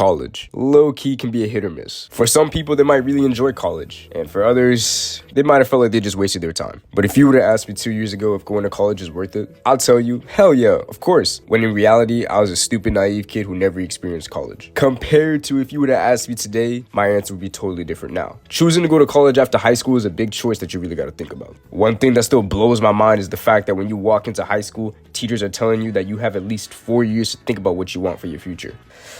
College, low-key, can be a hit or miss. For some people, they might really enjoy college, and for others, they might have felt like they just wasted their time. But if you would have asked me 2 years ago if going to college is worth it, I'll tell you, hell yeah, of course. When in reality, I was a stupid, naive kid who never experienced college. Compared to if you would have asked me today, my answer would be totally different now. Choosing to go to college after high school is a big choice that you really got to think about. One thing that still blows my mind is the fact that when you walk into high school, teachers are telling you that you have at least 4 years to think about what you want for your future.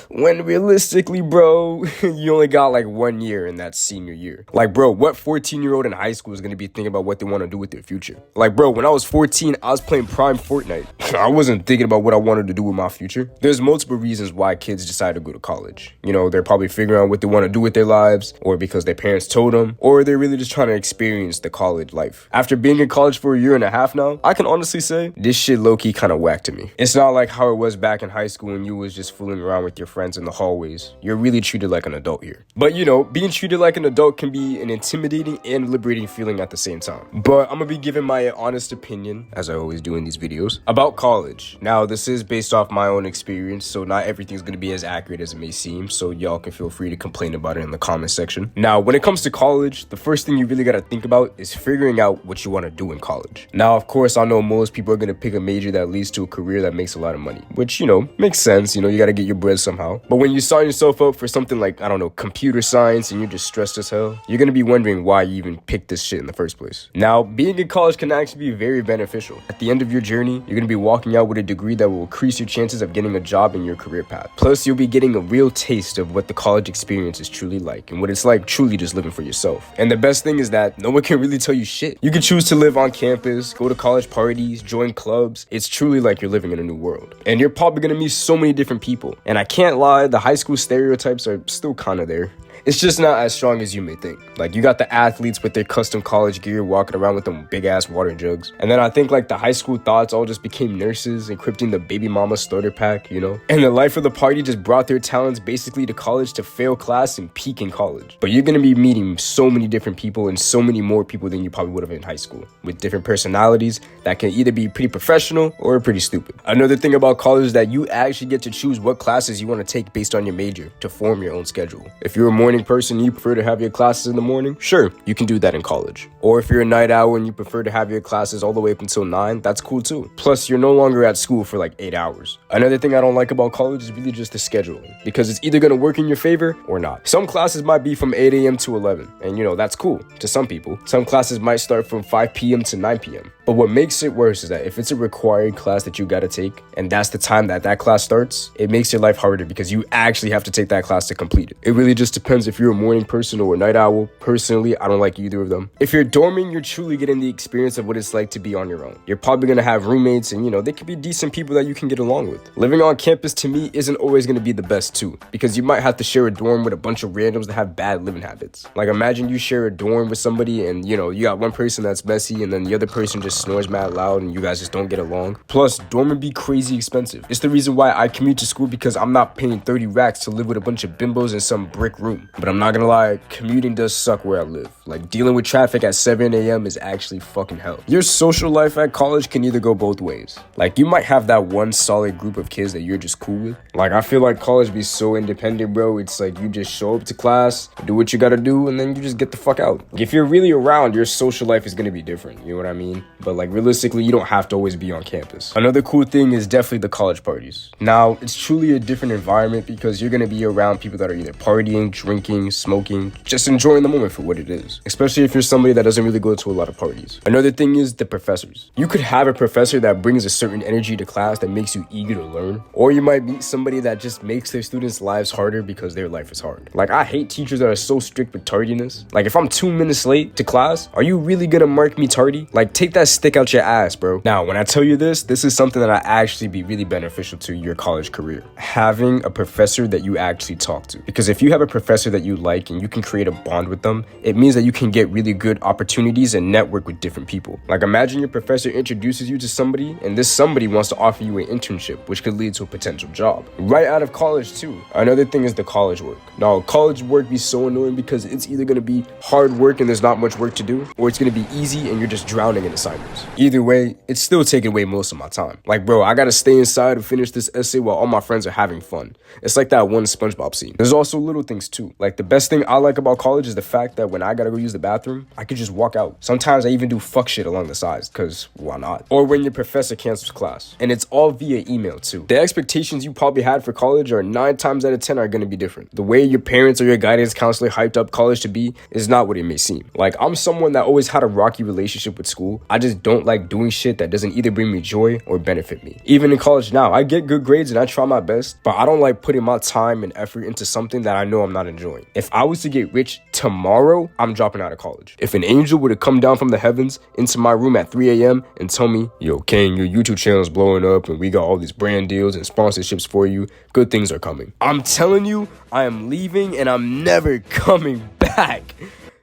When realistically, bro, you only got like 1 year in that senior year. Like, bro, what 14-year-old in high school is going to be thinking about what they want to do with their future? Like, bro, when I was 14, I was playing Prime Fortnite. I wasn't thinking about what I wanted to do with my future. There's multiple reasons why kids decide to go to college. You know, they're probably figuring out what they want to do with their lives, or because their parents told them, or they're really just trying to experience the college life. After being in college for a year and a half now, I can honestly say this shit low-key kind of whacked to me. It's not like how it was back in high school when you was just fooling around with your friends in the hallways. You're really treated like an adult here. But you know, being treated like an adult can be an intimidating and liberating feeling at the same time. But I'm gonna be giving my honest opinion, as I always do in these videos, about college. Now, this is based off my own experience, so not everything's gonna be as accurate as it may seem, so y'all can feel free to complain about it in the comment section. Now, when it comes to college, the first thing you really gotta think about is figuring out what you want to do in college. Now, of course, I know most people are gonna pick a major that leads to a career that makes a lot of money, which, you know, makes sense. You know, you gotta get your bread somehow. But when you sign yourself up for something like, I don't know, computer science, and you're just stressed as hell, you're gonna be wondering why you even picked this shit in the first place. Now, being in college can actually be very beneficial. At the end of your journey, you're gonna be walking out with a degree that will increase your chances of getting a job in your career path. Plus, you'll be getting a real taste of what the college experience is truly like, and what it's like truly just living for yourself. And the best thing is that no one can really tell you shit. You can choose to live on campus, go to college parties, join clubs. It's truly like you're living in a new world. And you're probably gonna meet so many different people. And I can't lie, the high school stereotypes are still kind of there. It's just not as strong as you may think. Like, you got the athletes with their custom college gear walking around with them big ass water jugs. And then I think like the high school thoughts all just became nurses encrypting the baby mama starter pack, you know? And the life of the party just brought their talents basically to college to fail class and peak in college. But you're gonna be meeting so many different people and so many more people than you probably would have in high school, with different personalities that can either be pretty professional or pretty stupid. Another thing about college is that you actually get to choose what classes you want to take based on your major to form your own schedule. If you're a morning person, you prefer to have your classes in the morning, sure, you can do that in college. Or if you're a night owl and you prefer to have your classes all the way up until 9, that's cool too. Plus, you're no longer at school for like 8 hours. Another thing I don't like about college is really just the scheduling, because it's either gonna work in your favor or not. Some classes might be from 8 a.m. to 11, and you know, that's cool to some people. Some classes might start from 5 p.m. to 9 p.m. But what makes it worse is that if it's a required class that you gotta take, and that's the time that class starts, it makes your life harder because you actually have to take that class to complete it. It really just depends if you're a morning person or a night owl. Personally, I don't like either of them. If you're dorming, you're truly getting the experience of what it's like to be on your own. You're probably gonna have roommates, and you know, they could be decent people that you can get along with. Living on campus to me isn't always gonna be the best too, because you might have to share a dorm with a bunch of randoms that have bad living habits. Like, imagine you share a dorm with somebody and you know, you got one person that's messy and then the other person just snores mad loud and you guys just don't get along. Plus, dorming be crazy expensive. It's the reason why I commute to school, because I'm not paying 30 racks to live with a bunch of bimbos in some brick room. But I'm not gonna lie, commuting does suck where I live. Like, dealing with traffic at 7 a.m. is actually fucking hell. Your social life at college can either go both ways. Like, you might have that one solid group of kids that you're just cool with. Like, I feel like college be so independent, bro. It's like you just show up to class, do what you gotta do, and then you just get the fuck out. If you're really around, your social life is gonna be different, you know what I mean? But like, realistically, you don't have to always be on campus. Another cool thing is definitely the college parties. Now, it's truly a different environment because you're gonna be around people that are either partying, drinking, smoking, just enjoying the moment for what it is, especially if you're somebody that doesn't really go to a lot of parties. Another thing is the professors. You could have a professor that brings a certain energy to class that makes you eager to learn, or you might meet somebody that just makes their students' lives harder because their life is hard. Like, I hate teachers that are so strict with tardiness. Like, if I'm 2 minutes late to class, are you really gonna mark me tardy? Like, take that stick out your ass, bro. Now, when I tell you this is something that I actually be really beneficial to your college career. Having a professor that you actually talk to. Because if you have a professor professor that you like and you can create a bond with them, it means that you can get really good opportunities and network with different people. Like imagine your professor introduces you to somebody and this somebody wants to offer you an internship, which could lead to a potential job. Right out of college too. Another thing is the college work. Now, college work be so annoying because it's either going to be hard work and there's not much work to do, or it's going to be easy and you're just drowning in assignments. Either way, it's still taking away most of my time. Like, bro, I got to stay inside and finish this essay while all my friends are having fun. It's like that one SpongeBob scene. There's also little things too. Like the best thing I like about college is the fact that when I got to go use the bathroom, I could just walk out. Sometimes I even do fuck shit along the sides because why not? Or when your professor cancels class. And it's all via email too. The expectations you probably had for college are 9 times out of 10 are going to be different. The way your parents or your guidance counselor hyped up college to be is not what it may seem. Like I'm someone that always had a rocky relationship with school. I just don't like doing shit that doesn't either bring me joy or benefit me. Even in college now, I get good grades and I try my best, but I don't like putting my time and effort into something that I know I'm not enjoying. If I was to get rich tomorrow, I'm dropping out of college. If an angel were to come down from the heavens into my room at 3 a.m. and tell me, yo, King, your YouTube channel is blowing up and we got all these brand deals and sponsorships for you, good things are coming. I'm telling you, I am leaving and I'm never coming back.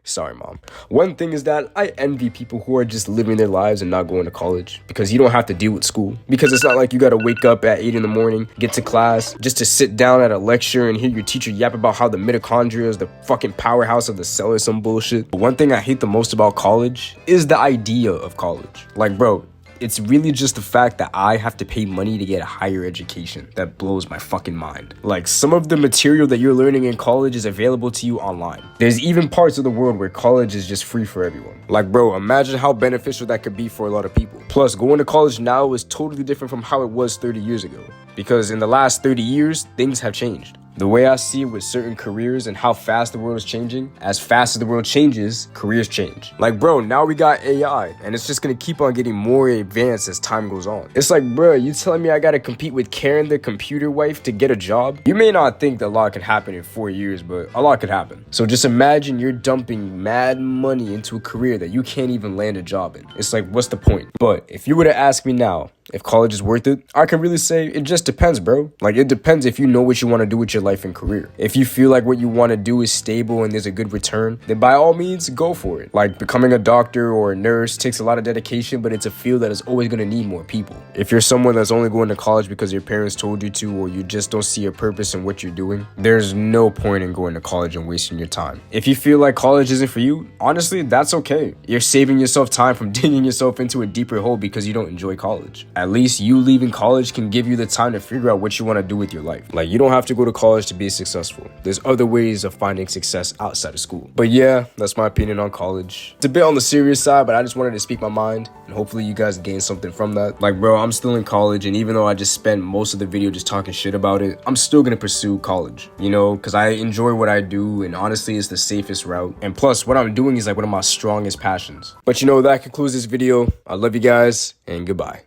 Sorry, Mom. One thing is that I envy people who are just living their lives and not going to college because you don't have to deal with school. Because it's not like you got to wake up at 8 in the morning, get to class, just to sit down at a lecture and hear your teacher yap about how the mitochondria is the fucking powerhouse of the cell or some bullshit. But one thing I hate the most about college is the idea of college. Like, bro, it's really just the fact that I have to pay money to get a higher education that blows my fucking mind. Like, some of the material that you're learning in college is available to you online. There's even parts of the world where college is just free for everyone. Like, bro, imagine how beneficial that could be for a lot of people. Plus, going to college now is totally different from how it was 30 years ago. Because in the last 30 years, things have changed. The way I see it with certain careers and how fast the world is changing, as fast as the world changes, careers change. Like, bro, now we got AI, and it's just gonna keep on getting more advanced as time goes on. It's like, bro, you telling me I gotta compete with Karen the computer wife to get a job? You may not think that a lot can happen in 4 years, but a lot could happen. So just imagine you're dumping mad money into a career that you can't even land a job in. It's like, what's the point? But if you were to ask me now, if college is worth it, I can really say it just depends, bro. Like, it depends if you know what you want to do with your life and career. If you feel like what you want to do is stable and there's a good return, then by all means, go for it. Like, becoming a doctor or a nurse takes a lot of dedication, but it's a field that is always going to need more people. If you're someone that's only going to college because your parents told you to, or you just don't see a purpose in what you're doing, there's no point in going to college and wasting your time. If you feel like college isn't for you, honestly, that's okay. You're saving yourself time from digging yourself into a deeper hole because you don't enjoy college. At least you leaving college can give you the time to figure out what you want to do with your life. Like, you don't have to go to college to be successful. There's other ways of finding success outside of school. But yeah, that's my opinion on college. It's a bit on the serious side, but I just wanted to speak my mind, and hopefully you guys gain something from that. Like, bro, I'm still in college, and even though I just spent most of the video just talking shit about it, I'm still gonna pursue college, you know, because I enjoy what I do, and honestly, it's the safest route. And plus, what I'm doing is like one of my strongest passions. But you know, that concludes this video. I love you guys, and goodbye.